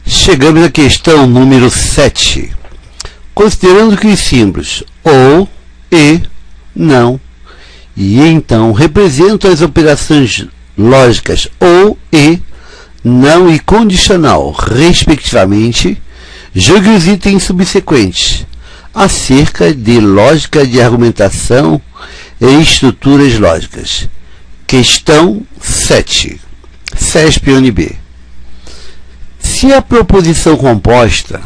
Chegamos à questão número 7. Considerando que os símbolos ou, e, não e então representam as operações lógicas ou, e, não e condicional, respectivamente, julgue os itens subsequentes acerca de lógica de argumentação e estruturas lógicas. Questão 7. CESP-UNB. Se a proposição composta,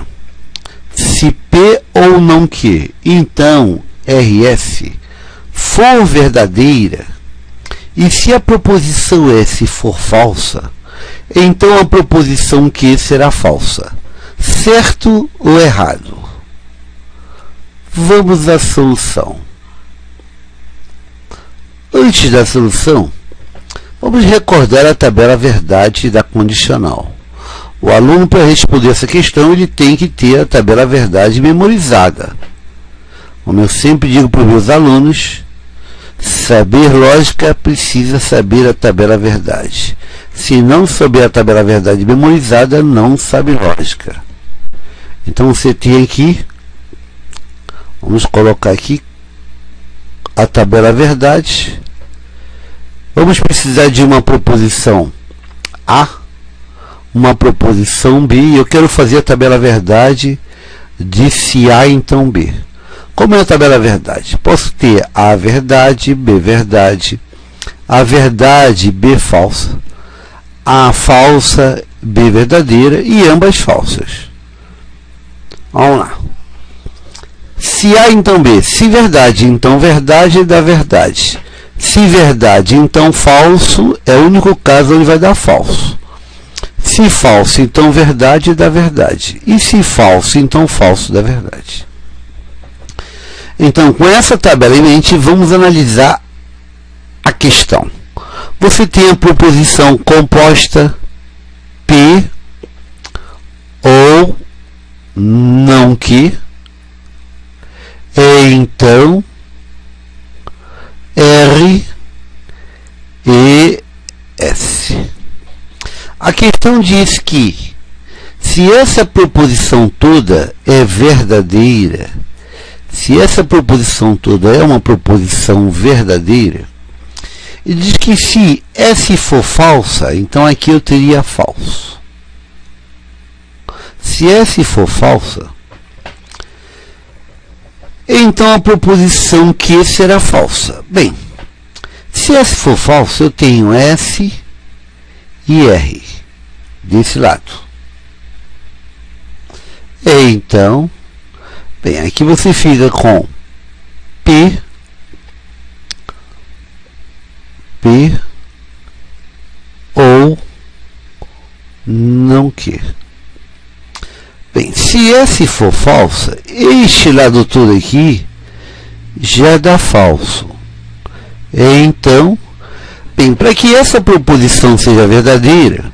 se P ou não que, então RS, for verdadeira, e se a proposição S for falsa, então a proposição Q será falsa. Certo ou errado? Vamos à solução. Antes da solução, vamos recordar a tabela verdade da condicional. O aluno, para responder essa questão, ele tem que ter a tabela verdade memorizada. Como eu sempre digo para os meus alunos, saber lógica precisa saber a tabela verdade. Se não souber a tabela verdade memorizada, não sabe lógica. Então você tem aqui, vamos colocar aqui a tabela verdade. Vamos precisar de uma proposição A, uma proposição B, e eu quero fazer a tabela verdade de se A, então B. Como é a tabela verdade? Posso ter A verdade, B verdade, A verdade, B falsa, A falsa, B verdadeira e ambas falsas. Vamos lá. Se A, então B. Se verdade, então verdade dá verdade. Se verdade, então falso, é o único caso onde vai dar falso. Se falso, então verdade dá verdade. E se falso, então falso dá verdade. Então, com essa tabela em mente, vamos analisar a questão. Você tem a proposição composta P ou não que, e então R e S. A questão diz que, se essa proposição toda é verdadeira, se essa proposição toda é uma proposição verdadeira, e diz que se S for falsa, então aqui eu teria falso. Se S for falsa, então a proposição Q será falsa. Bem, se S for falso, eu tenho S e R desse lado. Então, bem, aqui você fica com P ou não que. Bem, se S for falsa, este lado todo aqui já dá falso. Então, bem, para que essa proposição seja verdadeira,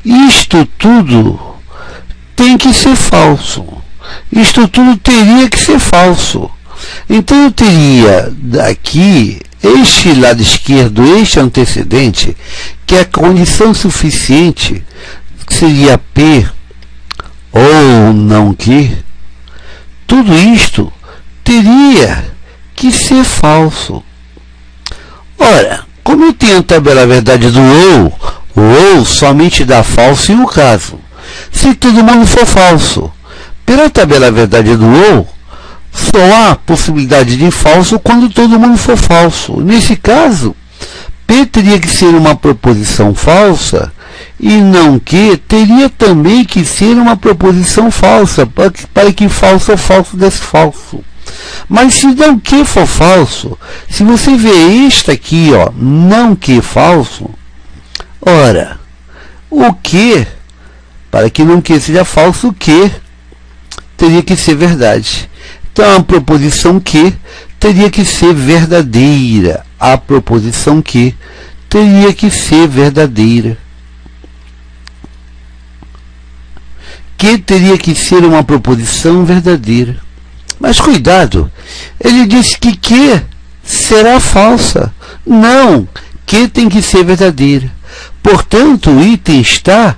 isto tudo tem que ser falso. Isto tudo teria que ser falso. Então eu teria daqui, este lado esquerdo, este antecedente, que é a condição suficiente, que seria P ou não que, tudo isto teria que ser falso. Ora, como eu tenho a tabela verdade do ou, o ou somente dá falso em um caso, se todo mundo for falso. Pela tabela verdade do ou, só há possibilidade de falso quando todo mundo for falso. Nesse caso, P teria que ser uma proposição falsa e não que teria também que ser uma proposição falsa, para que falso ou falso desse falso. Mas se não que for falso, se você vê este aqui, ó, não que falso, ora, o que, para que não que seja falso, o que teria que ser verdade. Então a proposição que teria que ser verdadeira. A proposição que teria que ser verdadeira. que teria que ser uma proposição verdadeira. Mas cuidado, ele disse que será falsa. Não, que tem que ser verdadeira. Portanto, o item está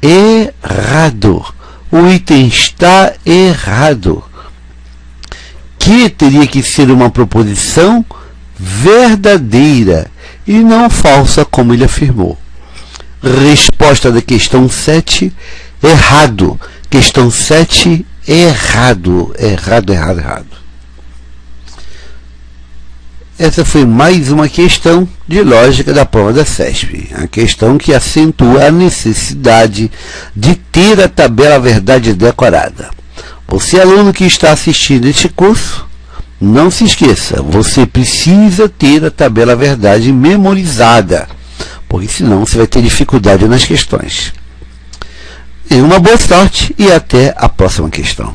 errado. O item está errado. Que teria que ser uma proposição verdadeira e não falsa, como ele afirmou. Resposta da questão 7, errado. Questão 7, errado. Errado. Essa foi mais uma questão de lógica da prova da CESP. A questão que acentua a necessidade de ter a tabela verdade decorada. Você, aluno que está assistindo este curso, não se esqueça, você precisa ter a tabela verdade memorizada, porque senão você vai ter dificuldade nas questões. E uma boa sorte e até a próxima questão.